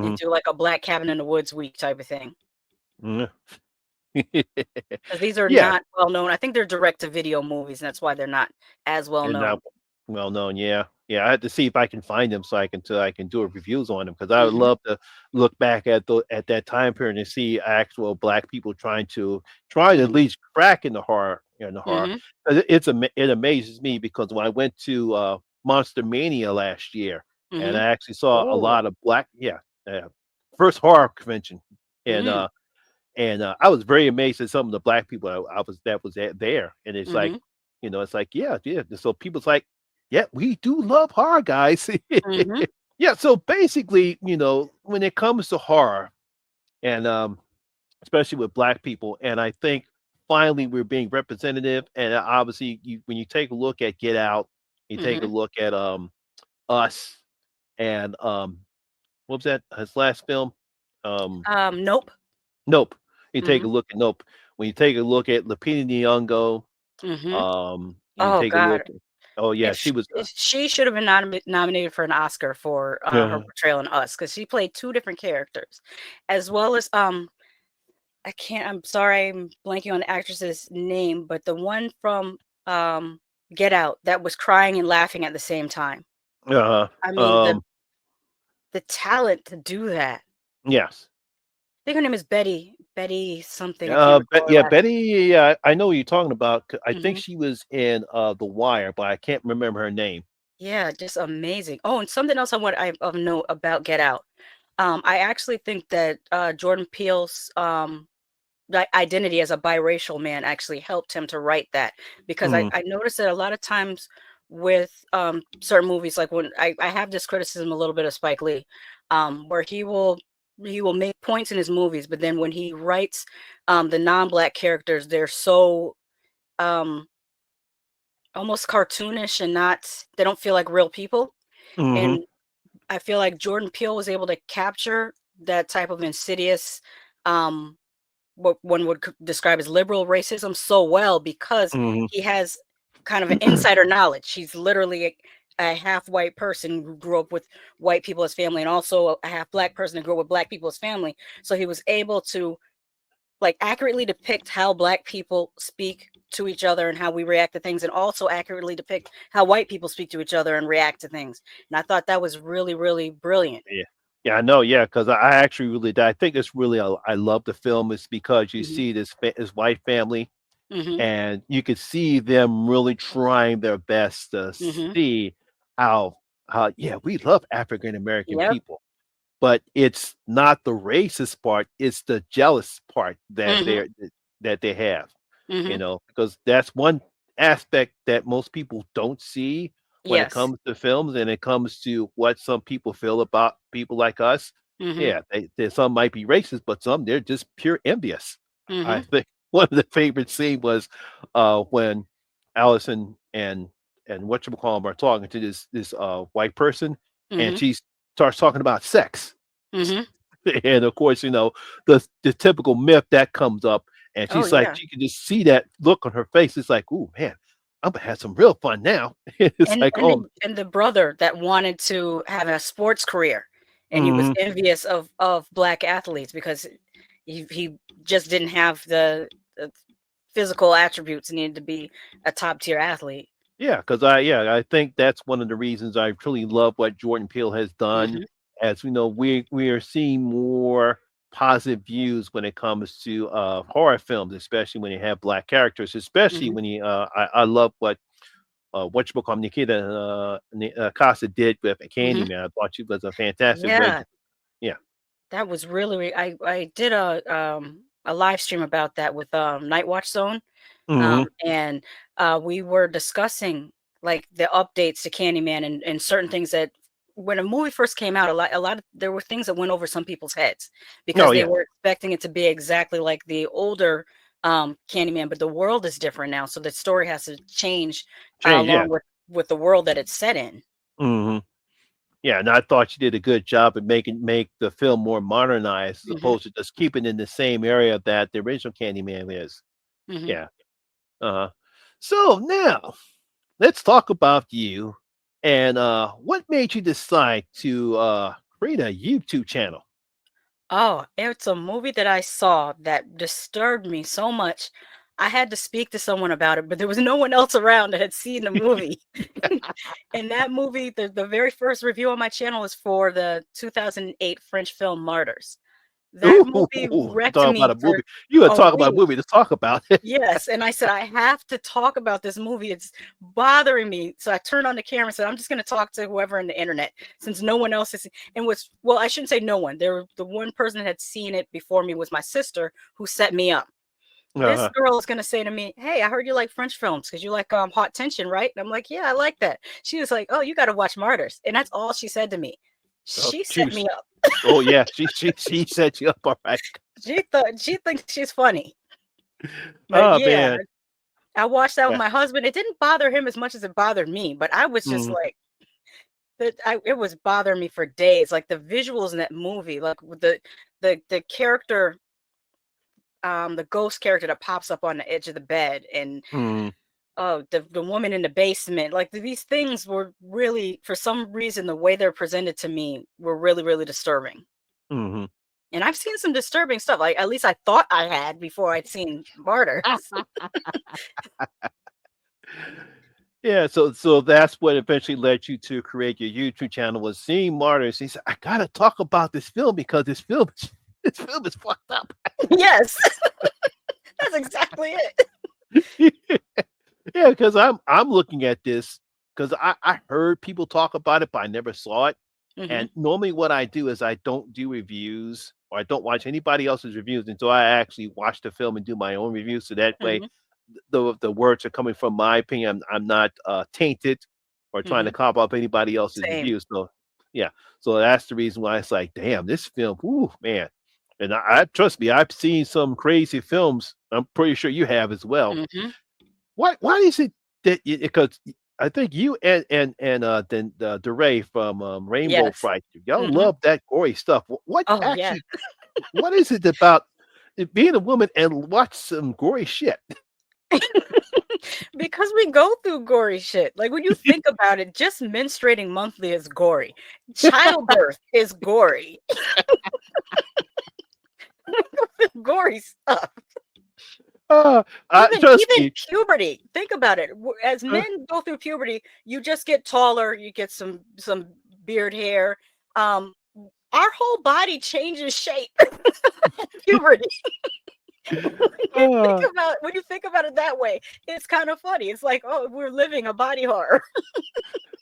and Mhm. do like a black cabin in the woods week type of thing. Mm. Because these are Yeah, not well known. I think they're direct to video movies, and that's why they're not as well and known. now well known, yeah. Yeah, I had to see if I can find them so I can do a reviews on them because I would Hmm. love to look back at that time period and see actual black people trying to at Hmm. least crack in the horror in the horror. Hmm. 'Cause it amazes me because when I went to Monster Mania last year and Hmm. I actually saw a Oh. lot of black first horror convention and Mm. I was very amazed at some of the black people I was that was there, and it's like, Hmm. it's like, yeah, yeah. So people's like, yeah, we do love horror, guys. Hmm. Yeah. So basically, when it comes to horror, and especially with black people, and I think finally we're being representative. And obviously, when you take a look at Get Out, you take a Hmm. look at Us, and what was that? His last film, um, Nope. Nope. You take a Hmm. look at Nope. When you take a look at Lupita Nyong'o, Hmm. you Oh take a God. look oh, yeah, If she was, she should have been nominated for an Oscar for her uh, portrayal in Us, because she played two different characters, as well as I'm sorry, I'm blanking on the actress's name, but the one from um Get Out that was crying and laughing at the same time. uh, I mean, the um, the talent to do that. yes. I think her name is Betty something. I can't But recall her yeah, last Betty, yeah, I know what you're talking about. I name. think Hmm. she was in, The Wire, but I can't remember her name. Yeah, just amazing. Oh, and something else I want I of note about Get Out. I actually think that Jordan Peele's identity as a biracial man actually helped him to write that, because I, Mhm, I noticed that a lot of times with certain movies, like when I have this criticism a little bit of Spike Lee, where he will make points in his movies, but then when he writes the non-black characters, they're so um, almost cartoonish and they don't feel like real people. mhm, And I feel like Jordan Peele was able to capture that type of insidious, um, what one would describe as liberal racism so well, because mhm, he has kind of an insider knowledge. He's literally a half white person who grew up with white people as family, and also a half black person who grew up with black people as family. So he was able to like accurately depict how black people speak to each other and how we react to things, and also accurately depict how white people speak to each other and react to things. And I thought that was really, really brilliant. Yeah. Yeah, I know. Yeah, because I actually really did. I think it's really I love the film is because you Hmm. see this white family, Hmm. and you could see them really trying their best to Hmm. see how yeah, we love African American Yep. people, but it's not the racist part, it's the jealous part Hmm. that they have, Hmm. because that's one aspect that most people don't see when it Yes. comes to films and it comes to what some people feel about people like us. Hmm. Yeah, some might be racist, but some they're just pure envious. I Hmm. think one of the favorite scene was when Allison and whatchamacallit are talking to this white person, and Hmm. she starts talking about sex. Hmm. And of course, the typical myth that comes up, and Oh she's like, yeah. she can just see that look on her face. It's like, "Ooh, man, I'm gonna have some real fun now." It's and like, and "Oh, the, and the brother that wanted to have a sports career, and he was mhm. envious of black athletes because he just didn't have the physical attributes needed to be a top tier athlete. Yeah, because I think that's one of the reasons I truly love what Jordan Peele has done. Hmm. As we know, we are seeing more positive views when it comes to horror films, especially when you have black characters, especially Hmm. when I love what you call Nikita Casa did with Hmm. Candyman. I thought she was a fantastic way Yeah, to, yeah. that was really. I did a live stream about that with Night Watch Zone. Hmm. And we were discussing like the updates to Candyman, and certain things that when a movie first came out, a lot of there were things that went over some people's heads Oh because they yeah, were expecting it to be exactly like the older Candyman, but the world is different now, so the story has to change change, yeah. along with the world that it's set in. Hmm. Yeah, and I thought she did a good job at make the film more modernized as Hmm. opposed to just keeping in the same area that the original Candyman is. Hmm. Yeah. Uh-huh. So now let's talk about you and what made you decide to create a YouTube channel? Oh, it's a movie that I saw that disturbed me so much. I had to speak to someone about it, but there was no one else around that had seen the movie. And that movie, the very first review on my channel is for the 2008 French film Martyrs. That Ooh, movie wrecked talk about me a for movie. You want to a talk about a week. movie to talk about. Yes, and I said, "I have to talk about this movie. It's bothering me." So I turned on the camera and said, "I'm just gonna talk to whoever on the internet since no one else has." And was well, I shouldn't say no one. The one person that had seen it before me was my sister, who set me up. This Uh, girl is gonna say to me, "Hey, I heard you like French films because you like hot tension, right?" And I'm like, "Yeah, I like that." She was like, "Oh, you got to watch Martyrs," and that's all she said to me. oh, She set juice. me up. Oh yeah, she set you up all right. She thinks she's funny, but Oh yeah, man. I watched that with Yeah. my husband. It didn't bother him as much as it bothered me, but I was just Mhm, like it was bothering me for days. Like the visuals in that movie, like with the character, the ghost character that pops up on the edge of the bed, and mhm, oh, the woman in the basement. Like these things were really, for some reason, the way they're presented to me were really, really disturbing. mhm. And I've seen some disturbing stuff. Like at least I thought I had before I'd seen Martyrs. Yeah, so that's what eventually led you to create your YouTube channel was seeing Martyrs. He said, I gotta talk about this film because this film is fucked up. Yes, that's exactly it. Yeah, because I'm looking at this because I heard people talk about it, but I never saw it. Hmm. And normally what I do is I don't do reviews or I don't watch anybody else's reviews until I actually watch the film and do my own review. So that way Hmm. the words are coming from my opinion. I'm not tainted or trying to Hmm. cop up anybody else's Same. reviews. So yeah, so that's the reason why it's like, damn, this film, ooh man. And I trust me, I've seen some crazy films. I'm pretty sure you have as well. Hmm. Why is it that because I think you and then DeRay from Rainbow Yes. Fright, y'all Hmm. love that gory stuff. What Oh yeah. actually what is it about it being a woman and watch some gory shit? Because we go through gory shit. Like when you think about it, just menstruating monthly is gory. Childbirth is gory. Gory stuff. Uh, Trust Even me. puberty. Think about it. As Uh, men go through puberty, you just get taller, you get some beard hair. Um our whole body changes shape in puberty. uh, When you think about it that way, it's kind of funny. It's like, oh, we're living a body horror.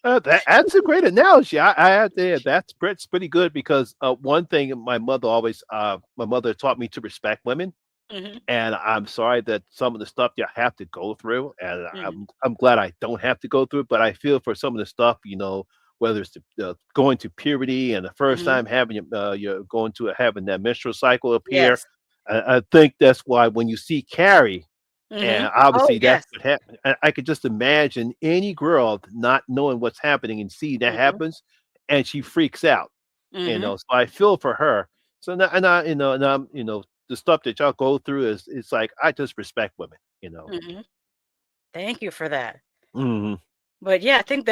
that's a great analogy. I have to say that's pretty good because one thing my mother taught me to respect women, Hmm. and I'm sorry that some of the stuff you have to go through, and Hmm. I'm glad I don't have to go through it. But I feel for some of the stuff, whether it's going to puberty and the first Hmm. time you're going to having that menstrual cycle appear. Yes. I think that's why when you see Carrie. Hmm. And Oh obviously that's yes. what happened. I could just imagine any girl not knowing what's happening and see that Hmm. happens, and she freaks out. Hmm. So I feel for her. So now, and I, and I'm, the stuff that y'all go through is it's like I just respect women. Hmm. Thank you for that. Hmm. But yeah, I think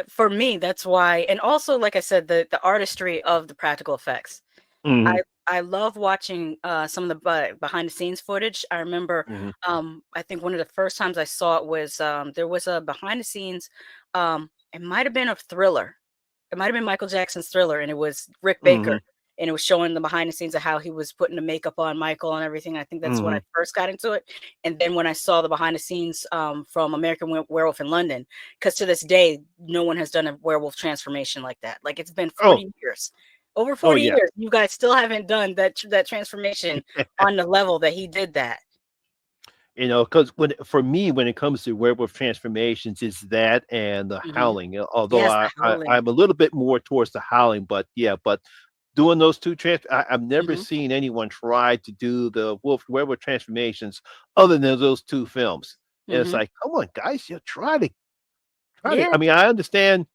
for me. That's why, and also, like I said, the artistry of the practical effects. Hmm. I love watching some of the behind the scenes footage. I remember, Hmm. I think one of the first times I saw it was there was a behind the scenes. It might have been a Thriller. It might have been Michael Jackson's Thriller, and it was Rick Hmm. Baker, and it was showing the behind the scenes of how he was putting the makeup on Michael and everything. I think that's when I Hmm. first got into it, and then when I saw the behind the scenes from American Werewolf in London, because to this day no one has done a werewolf transformation like that. Like it's been Oh, 40 years, over oh 40 yeah. years. You guys still haven't done that transformation on the level that he did that. Because for me, when it comes to werewolf transformations, is that and the Hmm. howling. Although Yes, the howling. I'm a little bit more towards the howling, but yeah, but doing those I've never Hmm. seen anyone try to do the werewolf transformations other than those two films. And it's Hmm. like, come on, guys, you try to. Yeah. I mean, I understand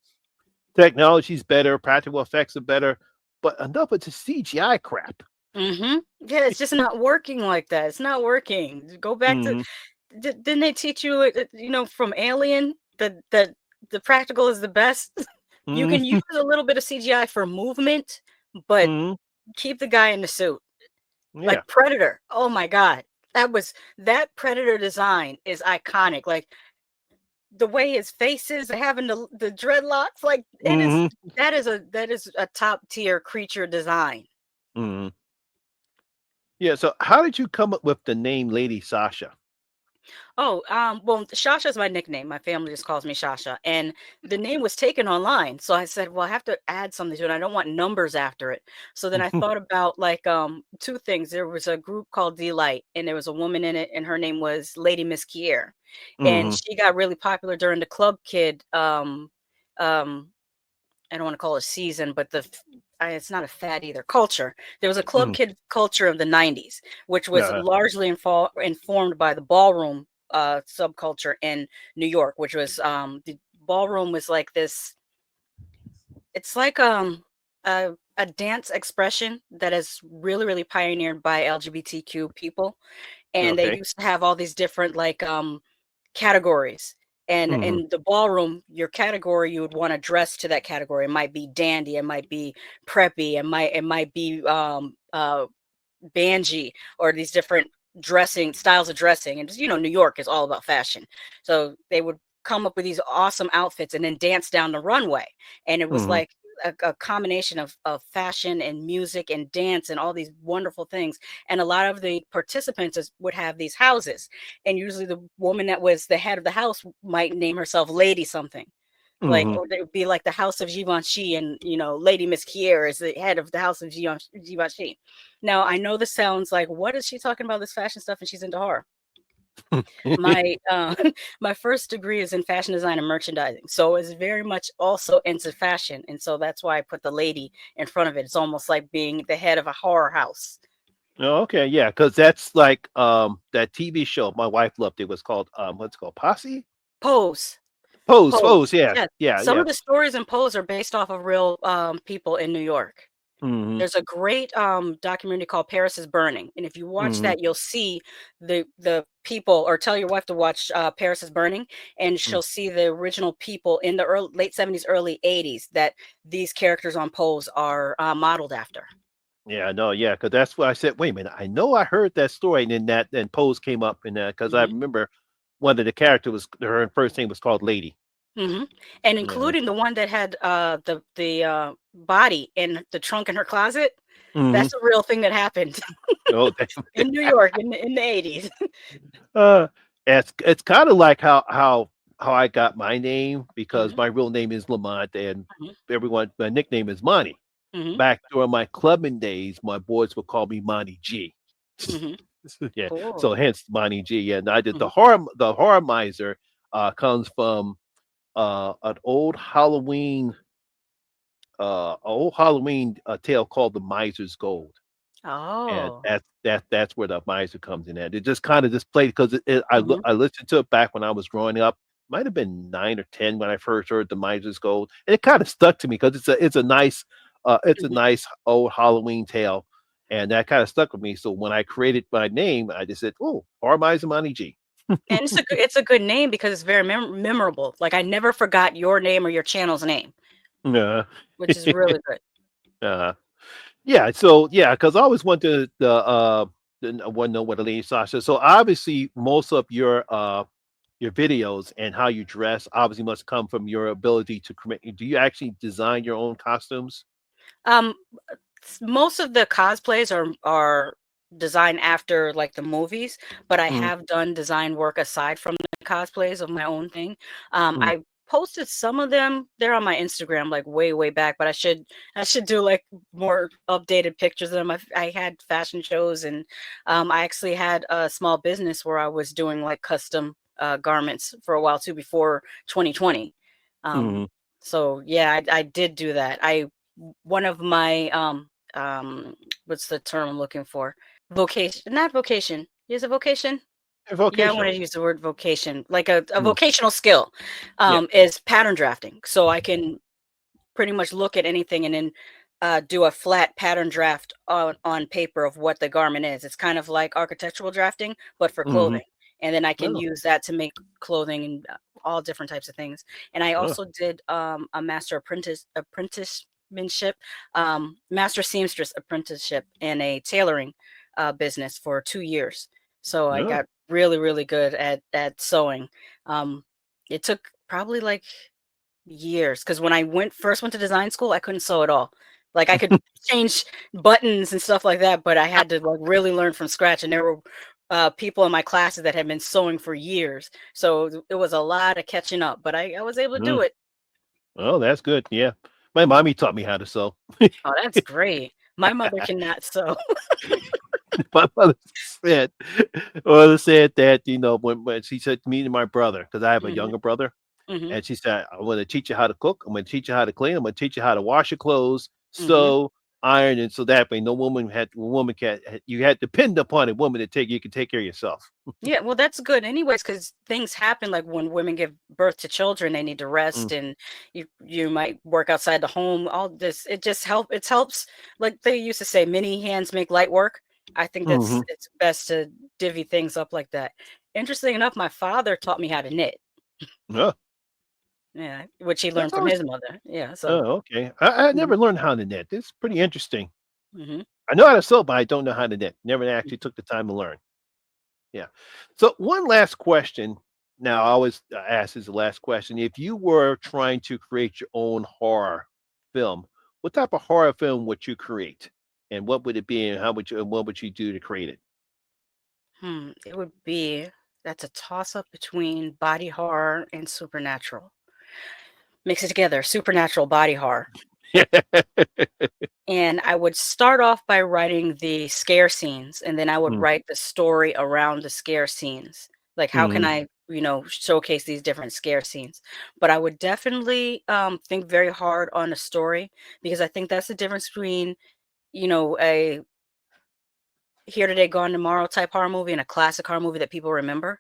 technology's better, practical effects are better, but enough of the CGI crap. Mhm. Yeah, it's just not working like that. It's not working. Go back to Hmm. didn't they teach you, from Alien that the practical is the best? You Hmm. can use a little bit of CGI for movement, but Hmm. keep the guy in the suit. Yeah. Like Predator. Oh my God. That Predator design is iconic. Like the way his face is, having the dreadlocks, like it is Hmm. that is a top tier creature design. Hmm. Yeah. So, how did you come up with the name Lady Sasha? Oh, well, Shasha is my nickname. My family just calls me Shasha. And the name was taken online. So I said, well, I have to add something to it. I don't want numbers after it. So then I thought about like two things. There was a group called Delight, and there was a woman in it, and her name was Lady Miss Kier. And Mhm, she got really popular during the Club Kid um I don't want to call it season, but it's not a fad either. Culture. There was a club mhm, kid culture of the '90s, which was uh-huh, largely informed by the ballroom subculture in New York, which was the ballroom was like this. It's like a dance expression that is really pioneered by LGBTQ people, and they okay, used to have all these different like categories. And mhm, in the ballroom, your category, you would want to dress to that category. It might be dandy, it might be preppy, it might be banji, or these different dressing styles of dressing. And New York is all about fashion. So they would come up with these awesome outfits and then dance down the runway. And it was mhm, like a combination of fashion and music and dance and all these wonderful things. And a lot of the participants would have these houses. And usually the woman that was the head of the house might name herself Lady something. Like, mhm. or it would be like the House of Givenchy, and Lady Miss Kier is the head of the House of Givenchy. Now, I know this sounds like, what is she talking about, this fashion stuff, and she's into horror? My my first degree is in fashion design and merchandising, so it's very much also into fashion, and so that's why I put the lady in front of it. It's almost like being the head of a horror house. Oh, okay, yeah, because that's like, that TV show my wife loved, it was called, what's it called? Posse? Pose. Pose, Pose. Pose, yeah, Yes. yeah, Some yeah. of the stories in Pose are based off of real people in New York. Mhm. There's a great documentary called Paris is Burning, and if you watch Mhm. that, you'll see the people, or tell your wife to watch Paris is Burning, and Mm. she'll see the original people in the late 70s, early 80s that these characters on Pose are modeled after. Yeah, no, yeah, because that's what I said. Wait a minute, I know I heard that story, and then that then Pose came up in that because I Hmm. remember one of the character was her first name was called Lady. Hmm. And Yeah. including the one that had the body in the trunk in her closet. Mhm. That's a real thing that happened Oh, damn. in New York in the 80s. Uh, it's kind of like how I got my name because Hmm. my real name is Lamont, and Hmm. everyone my nickname is Monty. Hmm. Back during my clubbing days, my boys would call me Monty G. Hmm. Yeah, so Cool. hence Monty G. And I did Hmm. the horror miser comes from an old Halloween tale called The Miser's Gold. And Oh. that's where the miser comes in at. It just kind of just played because Hmm. I listened to it back when I was growing up. Might have been 9 or 10 when I first heard the miser's gold, and it kind of stuck to me because it's a Hmm. nice old Halloween tale, and that kind of stuck with me. So when I created my name, I just said, "Oh, R Miser Money G." And it's a good name because it's very memorable. Like I never forgot your name or your channel's name, Yeah. which is really good. uh, yeah. So yeah, because I always wanted want to know what a Lady Sasha. So obviously, most of your videos and how you dress obviously must come from your ability to create. Do you actually design your own costumes? Um, Most of the cosplays are designed after like the movies, but I Mm, have done design work aside from the cosplays of my own thing. mm, I posted some of them. They're on my Instagram like way back, but I should do like more updated pictures of them. I had fashion shows, and I actually had a small business where I was doing like custom garments for a while too before 2020. Um, mm. so yeah, I did do that. I One of my what's the term I'm looking for? Vocation, not vocation. Is it vocation? Yeah, I want Vocational. to use the word vocation, like a Mm, vocational skill, yeah. is pattern drafting. So I can pretty much look at anything and then do a flat pattern draft on paper of what the garment is. It's kind of like architectural drafting, but for Hmm. clothing. And then I can Oh, use that to make clothing and all different types of things. And I oh, also did a apprenticeship, master seamstress apprenticeship in a tailoring business for 2 years. So I no. got really good at sewing. Um, it took probably like years, because when I first went to design school, I couldn't sew at all. Like I could change buttons and stuff like that, but I had to like really learn from scratch. And there were people in my classes that had been sewing for years, so it was a lot of catching up. But I was able to do Mm. it. Oh, that's good. Yeah. My mommy taught me how to sew. Oh, that's great. My mother cannot sew. My said, mother said that, when she said to me and my brother, because I have a Hmm. younger brother, Hmm. and she said, I'm going to teach you how to cook. I'm going to teach you how to clean. I'm going to teach you how to wash your clothes, Hmm. sew, iron. And so that way, no woman can, you had to depend upon a woman to you can take care of yourself. Yeah, well, that's good anyways, because things happen like when women give birth to children, they need to Mm, rest, and you might work outside the home. All this, it helps, like they used to say, many hands make light work. I think hmm. it's best to divvy things up like that. Interesting enough, my father taught me how to knit. Yeah. Yeah, which he That's learned from always, his mother. Yeah, so. oh, okay. I Mhm. never learned how to knit. It's pretty interesting. Mhm. I know how to sew, but I don't know how to knit. Never actually took the time to learn. Yeah. So one last question. Now, I always ask is the last question. If you were trying to create your own horror film, what type of horror film would you create? And what would it be and what would you do to create It would be that's a toss up between body horror and supernatural. Mix it together, supernatural body horror. it? And I would start off by writing the scare scenes, and then I would Mm, write the story around the scare scenes. Like, how can mhm, I, showcase these different scare scenes? But I would definitely think very hard on a story, because I think that's the difference between, a here today, gone tomorrow type horror movie and a classic horror movie that people remember.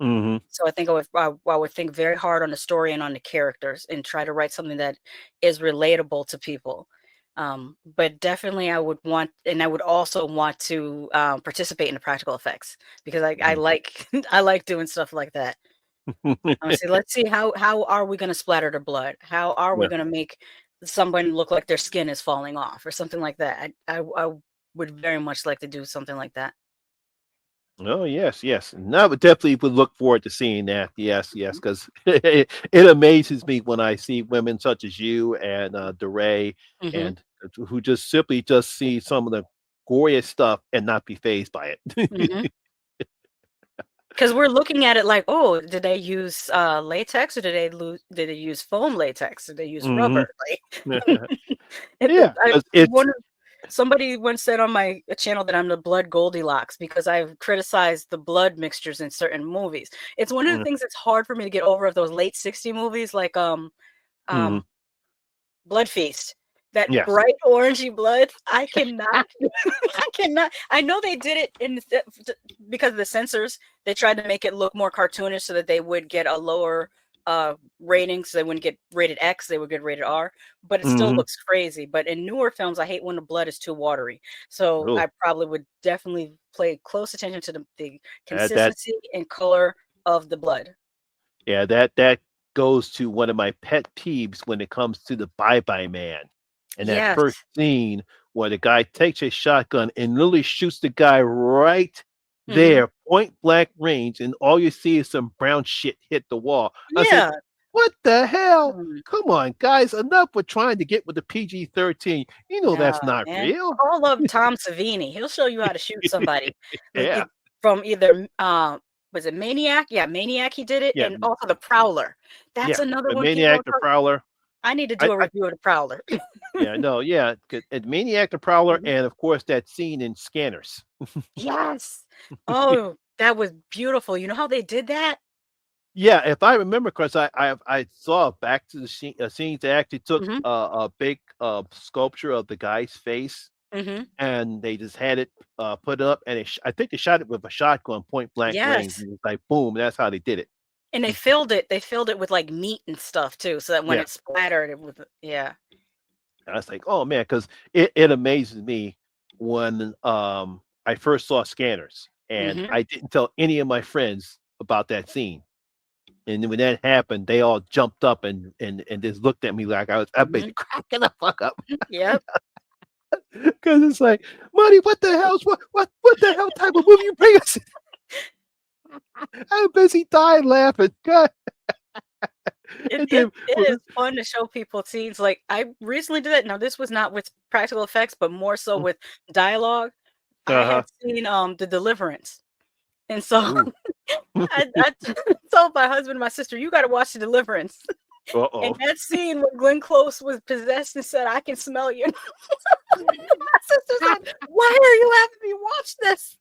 mhm. So I think I would think very hard on the story and on the characters and try to write something that is relatable to people. But definitely I would want, and I would also want to participate in the practical effects because I Mhm. like I like doing stuff like that. Honestly, let's see how are we gonna splatter the blood? How are we Yeah. gonna make someone look like their skin is falling off or something like that? I would very much like to do something like that. Oh yes, yes. And I would definitely would look forward to seeing that. Yes, yes, because it amazes me when I see women such as you and DeRay Mm-hmm. and who just simply just see some of the goriest stuff and not be phased by it. Mm-hmm. Because we're looking at it like, oh, did they use latex or did they use foam latex? Did they use Hmm. rubber? Like, Yeah, I 'cause it's wonder. Somebody once said on my channel that I'm the blood Goldilocks because I've criticized the blood mixtures in certain movies. It's one of the mm, things that's hard for me to get over of those late 60 movies, like mhm, um Blood Feast. That yes. bright orangey blood, I cannot I cannot. I know they did it because of the censors. They tried to make it look more cartoonish so that they would get a lower rating, so they wouldn't get rated X, they would get rated R, but it still Hmm. looks crazy. But in newer films, I hate when the blood is too watery. So Oh, I probably would definitely pay close attention to the that consistency and color of the blood. yeah, that goes to one of my pet peeves when it comes to the Bye Bye Man. And that Yes. first scene where the guy takes a shotgun and literally shoots the guy right Hmm. there, point blank range, and all you see is some brown shit hit the wall. I said, Yeah. "What the hell? Mm. Come on, guys! Enough with trying to get with the PG-13. You know No, that's not man. real." All of Tom Savini. He'll show you how to shoot somebody. Like Yeah, from either was it Maniac? Yeah, Maniac he did it, yeah, and also the Prowler. That's yeah. another The one people Maniac, don't the talk. Prowler. I need to do I, a I review of the Prowler. Yeah, no, yeah, Maniac the Prowler, Mhm. and of course that scene in Scanners. Yes. Oh, that was beautiful. You know how they did that? Yeah, if I remember correctly, I saw back to the scenes. They actually took Mhm. a big sculpture of the guy's face, Mhm. and they just had it put up, and I think they shot it with a shotgun, point blank range. Yes. And it's like boom, that's how they did it. And they filled it with like meat and stuff too, so that when Yeah, it splattered it was yeah. I was like, oh man, because it amazes me when I first saw Scanners, and Mhm. I didn't tell any of my friends about that scene. And then when that happened, they all jumped up and just looked at me like I Mhm. basically cracking the fuck up Yep. because it's like, Money, what the hell's what the hell type of movie you bring us? I'm busy dying laughing. God. It And it then it is fun to show people scenes, like, I recently did that. Now this was not with practical effects, but more so with dialogue. I uh-huh. had seen, The Deliverance, and so Ooh. I told my husband and my sister, "You gotta watch The Deliverance." And Uh-oh. that scene when Glenn Close was possessed and said, "I can smell you." My sister said, "Why are you having me watch this?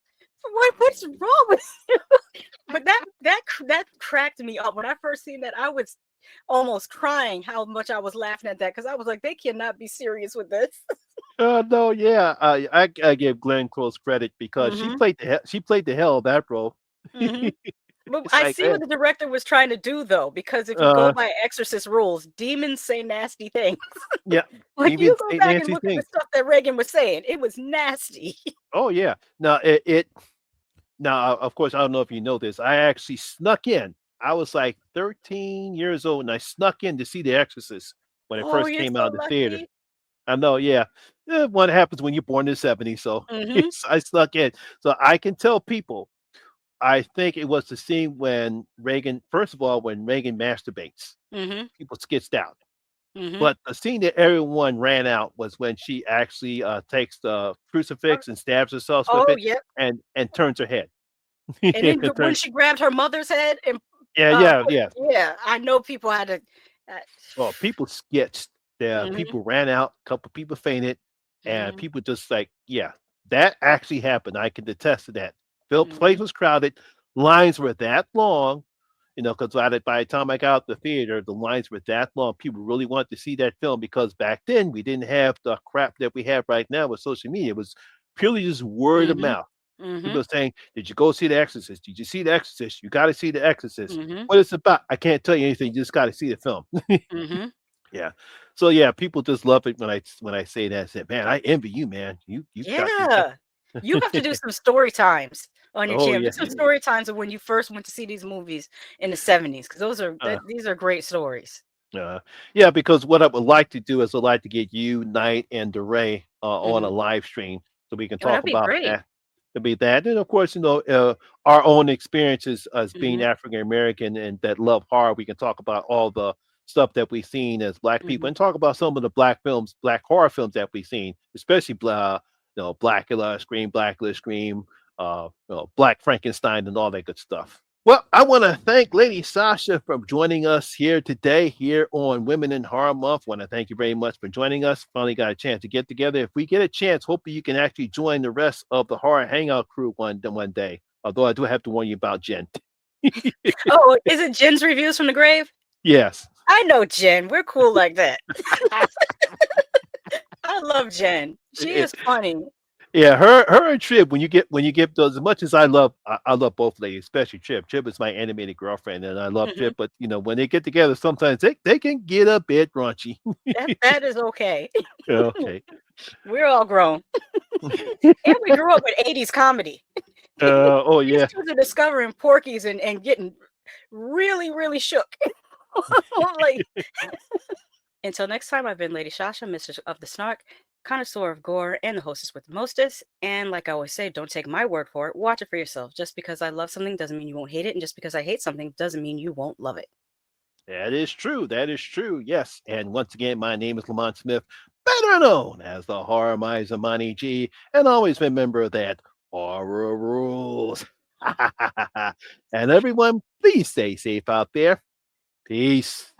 What's wrong with you?" But that cracked me up. When I first seen that, I was almost crying how much I was laughing at that because I was like, they cannot be serious with this. No, yeah. I give Glenn Close credit because Hmm. she played the hell of that role. Hmm. But It's I like, see what the director was trying to do though, because if you go uh, by Exorcist rules, demons say nasty things. yeah, Like even you go St. back and Nancy look at the thing. stuff that Reagan was saying, it was nasty. Oh yeah. Now it now of course I don't know if you know this. I actually snuck in. I was like 13 years old and I snuck in to see The Exorcist when it Oh, first you're came so out of the theater. lucky. I know, yeah. What happens when you're born in the 70s, so Hmm. I snuck in. So I can tell people, I think it was the scene when Reagan, first of all, when Reagan masturbates, Hmm. people skits out. Hmm. But the scene that everyone ran out was when she actually takes the crucifix and stabs herself with Oh, it yep. and turns her head. And then when Turn, she grabbed her mother's head and yeah, yeah, yeah. yeah, I know people had to. Uh, Oh, people sketched. Yeah, mhm, people ran out. A couple people fainted, and mhm, people just like, yeah, that actually happened. I can attest to that. Phil place mhm, was crowded. Lines were that long, because by the time I got out the theater, the lines were that long. People really wanted to see that film because back then we didn't have the crap that we have right now with social media. It was purely just word of mhm, mouth. People mhm, are saying, "Did you go see The Exorcist? Did you see The Exorcist? You got to see The Exorcist." mhm, What it's about, I can't tell you anything. You just got to see the film. mhm. Yeah. So yeah, people just love it when I say that. I say, man, I envy you, man. You got. Yeah. You have to do some story times on your Oh channel. Do yeah. some story times of when you first went to see these movies in the 70s, because Uh, these are great stories. Uh, yeah, because what I would like to do is I'd like to get you, Knight, and DeRay on a Mhm. live stream so we can Oh, talk that'd be about great. that. To be that, and of course, our own experiences as being Mhm, African American and that love horror. We can talk about all the stuff that we've seen as Black people, mhm. and talk about some of the Black films, Black horror films that we've seen, especially Blackula, Scream, Blacklist, Scream, Black Frankenstein, and all that good stuff. Well, I want to thank Lady Sasha for joining us here today, here on Women in Horror Month. Want to thank you very much for joining us. Finally got a chance to get together. If we get a chance, hopefully you can actually join the rest of the Horror Hangout crew one day. Although I do have to warn you about Jen. Oh, is it Jen's reviews from the grave? Yes. I know Jen. We're cool like that. I love Jen. She Eh, is funny. yeah, her and Trib, when you get those, as much as I love both ladies, especially Trib. Trib is my animated girlfriend, and I love Mhm. Trib. But when they get together, sometimes they can get a bit raunchy. That is okay. Okay. We're all grown. And we grew up with 80s comedy. Oh These yeah. dudes are discovering Porky's and getting really, really shook. Like, until next time, I've been Lady Shasha, Mistress of the Snark, connoisseur of gore, and the hostess with the mostest. And like I always say, don't take my word for it. Watch it for yourself. Just because I love something doesn't mean you won't hate it. And just because I hate something doesn't mean you won't love it. That is true. That is true. Yes. And once again, my name is Lamont Smith, better known as the Horror Miser Monty G, and always remember that horror rules. And everyone, please stay safe out there. Peace.